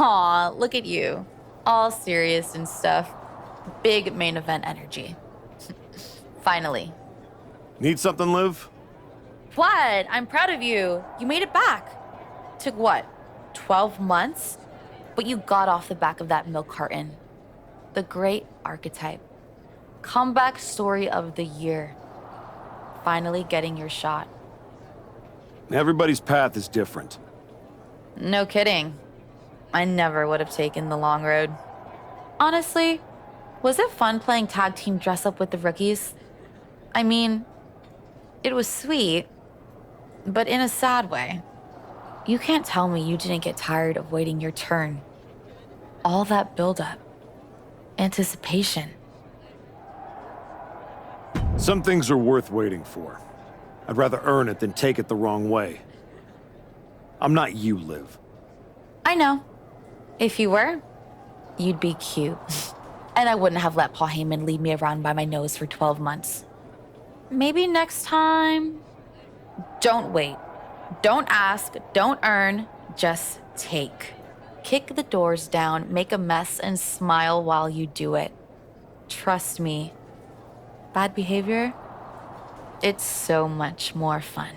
Aw, look at you. All serious and stuff. Big main event energy. Finally. Need something, Liv? What? I'm proud of you. You made it back. Took what? 12 months? But you got off the back of that milk carton. The great Archetype. Comeback story of the year. Finally getting your shot. Everybody's path is different. No kidding. I never would have taken the long road. Honestly, was it fun playing tag team dress up with the rookies? I mean, it was sweet, but in a sad way. You can't tell me you didn't get tired of waiting your turn. All that buildup. Anticipation. Some things are worth waiting for. I'd rather earn it than take it the wrong way. I'm not you, Liv. I know. If you were, you'd be cute. And I wouldn't have let Paul Heyman lead me around by my nose for 12 months. Maybe next time... Don't wait. Don't ask. Don't earn. Just take. Kick the doors down, make a mess, and smile while you do it. Trust me. Bad behavior? It's so much more fun.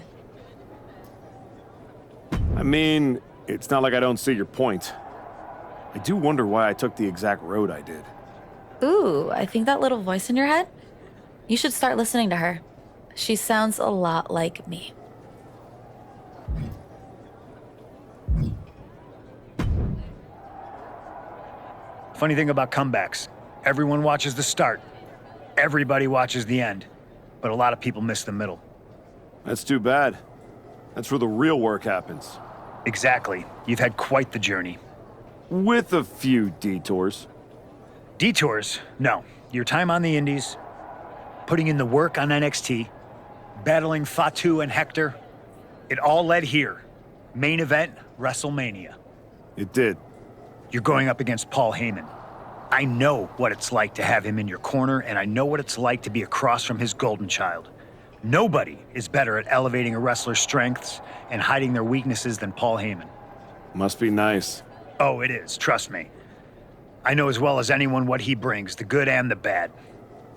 I mean, it's not like I don't see your point. I do wonder why I took the exact road I did. Ooh, I think that little voice in your head? You should start listening to her. She sounds a lot like me. Funny thing about comebacks, everyone watches the start. Everybody watches the end. But a lot of people miss the middle. That's too bad. That's where the real work happens. Exactly. You've had quite the journey. With a few detours. Detours? No. Your time on the Indies, putting in the work on NXT, battling Fatu and Hector, it all led here. Main event, Wrestlemania. It did. You're going up against Paul Heyman. I know what it's like to have him in your corner, and I know what it's like to be across from his golden child. Nobody is better at elevating a wrestler's strengths and hiding their weaknesses than Paul Heyman. Must be nice. Oh, it is, trust me. I know as well as anyone what he brings, the good and the bad.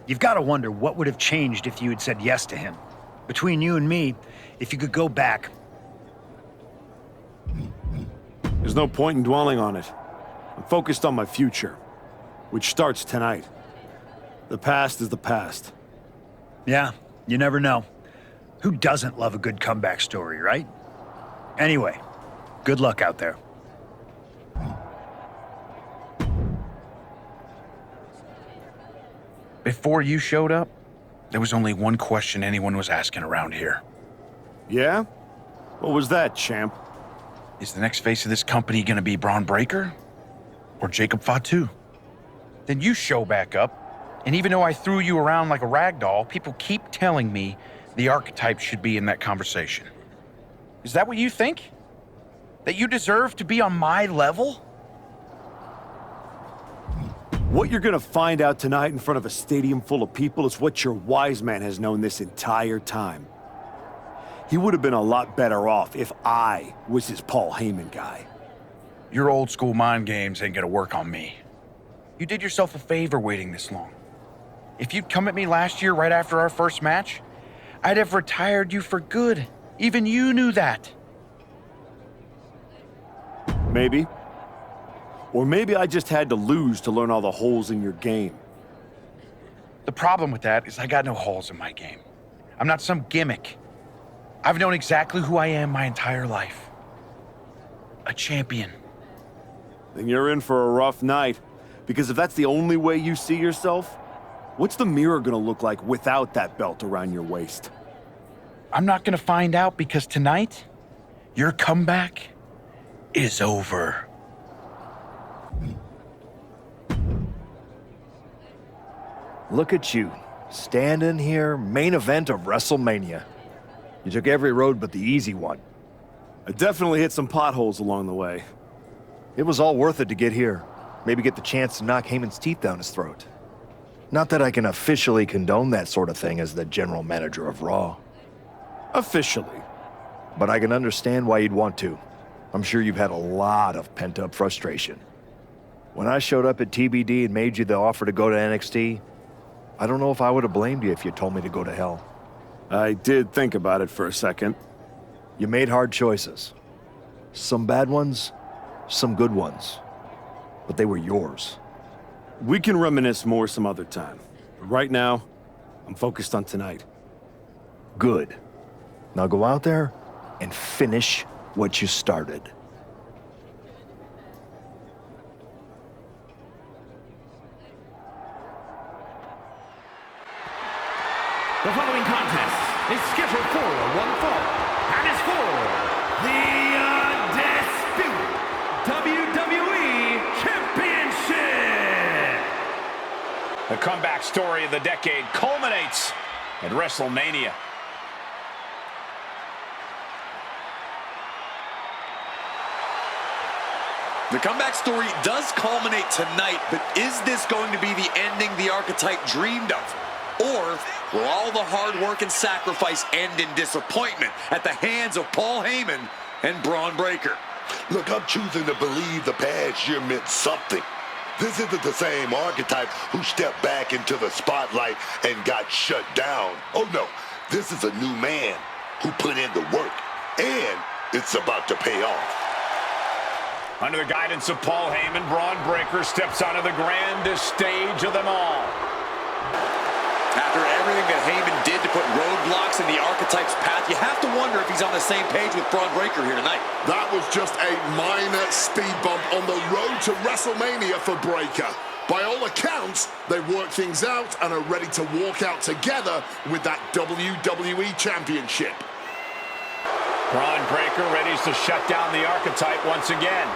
You've got to wonder what would have changed if you had said yes to him. Between you and me, if you could go back... There's no point in dwelling on it. I'm focused on my future, which starts tonight. The past is the past. Yeah, you never know. Who doesn't love a good comeback story, right? Anyway, good luck out there. Before you showed up, there was only one question anyone was asking around here. Yeah? What was that, champ? Is the next face of this company gonna be Bron Breakker? Or Jacob Fatu? Then you show back up, and even though I threw you around like a rag doll, people keep telling me the Archetype should be in that conversation. Is that what you think? That you deserve to be on my level? What you're gonna find out tonight in front of a stadium full of people is what your wise man has known this entire time. He would have been a lot better off if I was his Paul Heyman guy. Your old school mind games ain't gonna work on me. You did yourself a favor waiting this long. If you'd come at me last year right after our first match, I'd have retired you for good. Even you knew that. Maybe. Or maybe I just had to lose to learn all the holes in your game. The problem with that is I got no holes in my game. I'm not some gimmick. I've known exactly who I am my entire life. A champion. Then you're in for a rough night. Because if that's the only way you see yourself, what's the mirror gonna look like without that belt around your waist? I'm not gonna find out because tonight, your comeback is over. Look at you, standing here, main event of WrestleMania. You took every road but the easy one. I definitely hit some potholes along the way. It was all worth it to get here. Maybe get the chance to knock Heyman's teeth down his throat. Not that I can officially condone that sort of thing as the general manager of Raw. Officially. But I can understand why you'd want to. I'm sure you've had a lot of pent-up frustration. When I showed up at TBD and made you the offer to go to NXT, I don't know if I would have blamed you if you told me to go to hell. I did think about it for a second. You made hard choices. Some bad ones, some good ones. But they were yours. We can reminisce more some other time. But right now, I'm focused on tonight. Good. Now go out there and finish what you started. The following contest is scheduled for one fall and is for the undisputed WWE Championship. The comeback story of the decade culminates at Wrestlemania. The comeback story does culminate tonight, but is this going to be the ending the Archetype dreamed of? Or will all the hard work and sacrifice end in disappointment at the hands of Paul Heyman and Bron Breakker? Look, I'm choosing to believe the past year meant something. This isn't the same Archetype who stepped back into the spotlight and got shut down. Oh no, this is a new man who put in the work, and it's about to pay off. Under the guidance of Paul Heyman, Bron Breakker steps onto the grandest stage of them all. After everything that Heyman did to put roadblocks in the Archetype's path, you have to wonder if he's on the same page with Bron Breakker here tonight. That was just a minor speed bump on the road to Wrestlemania for Breakker. By all accounts, they worked things out and are ready to walk out together with that WWE Championship. Bron Breakker ready to shut down the Archetype once again.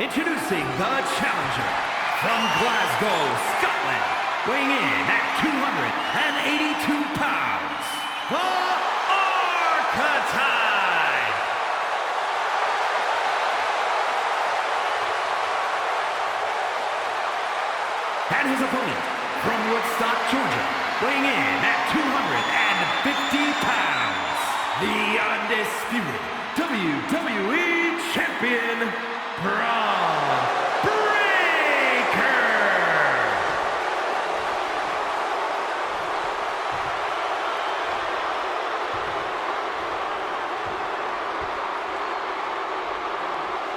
Introducing the challenger from Glasgow, Scotland, weighing in at 282 pounds, the Archetype! And his opponent from Woodstock, Georgia, weighing in at 250 pounds, the undisputed WWE Champion, Bron Breakker!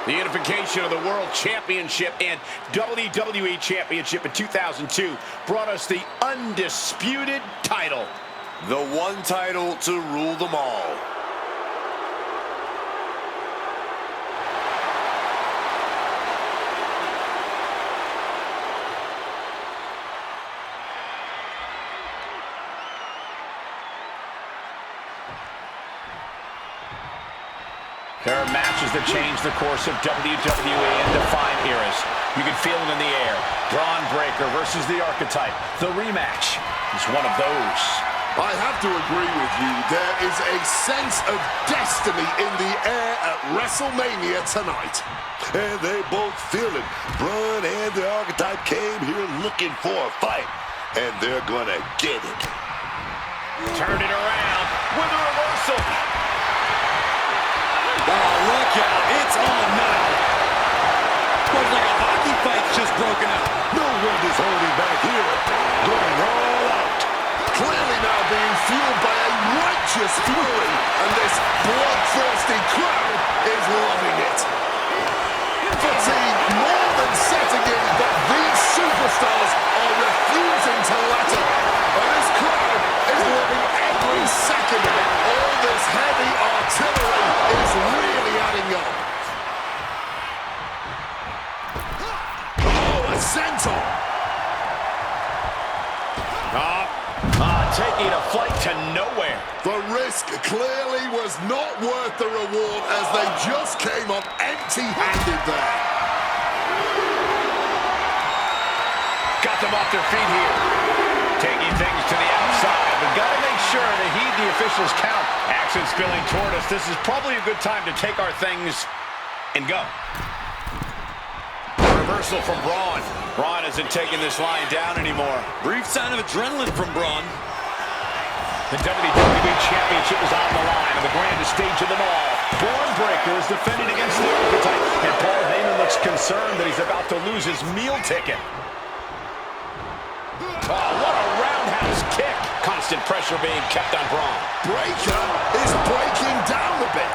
The unification of the World Championship and WWE Championship in 2002 brought us the undisputed title. The one title to rule them all. There are matches that change the course of WWE and define eras. You can feel it in the air. Bron Breakker versus the Archetype. The rematch is one of those. I have to agree with you. There is a sense of destiny in the air at Wrestlemania tonight. And they both feel it. Bron and the Archetype came here looking for a fight, and they're gonna get it. Turned it around with a reversal. Oh, look out. It's on now. Looks like a hockey fight's just broken out. No one is holding back here. Going all out. Clearly now being fueled by a righteous fury, and this bloodthirsty crowd is loving it. Fatigue more than setting in, but these superstars are refusing to let up. And this crowd is loving every second of it. All this heavy artillery is really adding up. Oh, a senton. Taking a flight to nowhere. The risk clearly was not worth the reward as they just came up empty-handed there. Got them off their feet here. Taking things to the outside, but got to make sure to heed the officials' count. Action spilling toward us. This is probably a good time to take our things and go. Reversal from Braun. Braun isn't taking this lying down anymore. Brief sign of adrenaline from Braun. The WWE Championship is on the line on the grandest stage of them all. Bron Breakker is defending against the Archetype, and Paul Heyman looks concerned that he's about to lose his meal ticket. Oh, what a roundhouse kick. Constant pressure being kept on Braun. Breakker is breaking down a bit.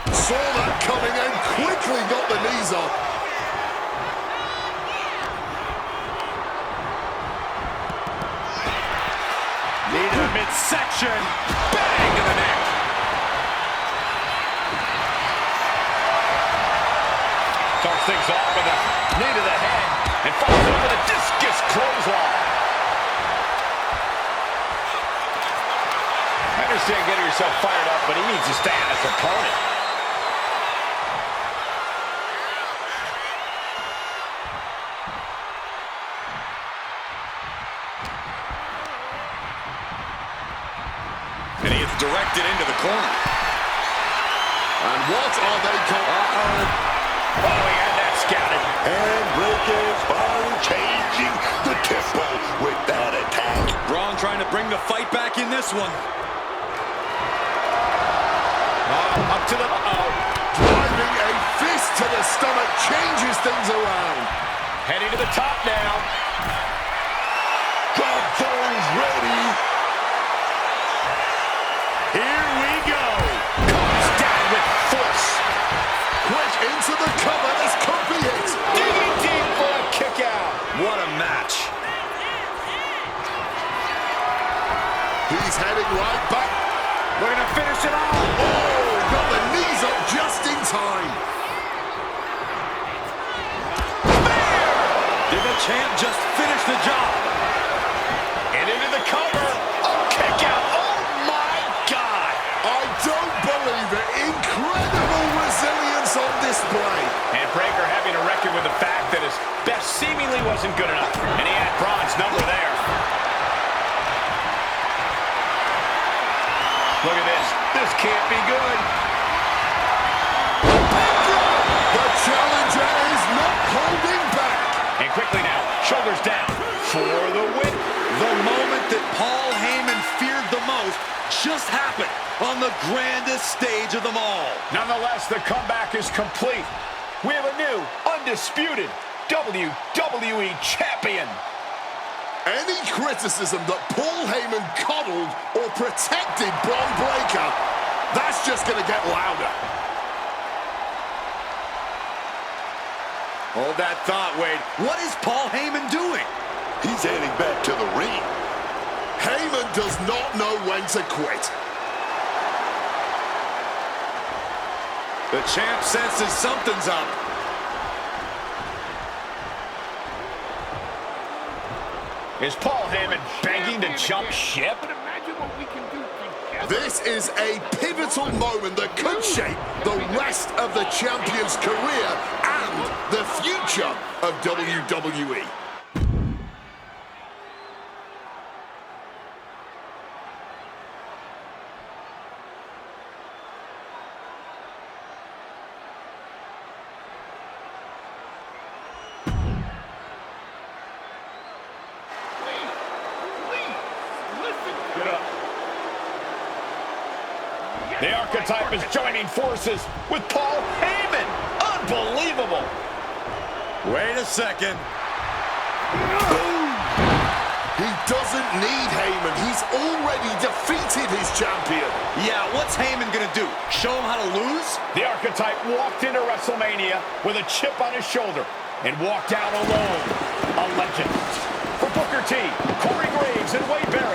Saw that coming and quickly got the knees up. Knee to the midsection. Bang to the neck. Starts things off with a knee to the head and follows it up with a discus clothesline. I understand getting yourself fired up, but he needs to stay on his opponent. And he is directed into the corner. And what are they calling? Oh, he had that scouted. And Breakker's finally changing the tempo with that attack. Braun trying to bring the fight back in this one. Oh, up to the... Driving a fist to the stomach changes things around. Heading to the top now. Gobzone's ready. Here we go. Comes down with force. Quick into the cover, this could be it. Digging deep for a kick out. What a match. He's heading right back. We're going to finish it off. Oh, got the knees up just in time. Did the champ just finish the job? And into the cover. Oh, kick out. Oh, my God. I don't believe it. Incredible resilience on display. And Breakker having to reckon with the fact that his best seemingly wasn't good enough. And he had Braun's number there. Look at this. This can't be good. The challenger is not holding back. And quickly now, shoulders down for the win. The moment that Paul Heyman feared the most just happened on the grandest stage of them all. Nonetheless, the comeback is complete. We have a new, undisputed WWE Champion. Any criticism that Paul Heyman coddled or protected Bron Breakker, that's just going to get louder. Hold that thought, Wade. What is Paul Heyman doing? He's heading back to the ring. Heyman does not know when to quit. The champ senses something's up. Is Paul Heyman begging to jump ship? This is a pivotal moment that could shape the rest of the champion's career and the future of WWE. The Archetype is joining forces with Paul Heyman. Unbelievable. Wait a second. He doesn't need Heyman. He's already defeated his champion. Yeah, what's Heyman gonna do? Show him how to lose? The Archetype walked into WrestleMania with a chip on his shoulder and walked out alone. A legend. For Booker T, Corey Graves, and Wade Barrett,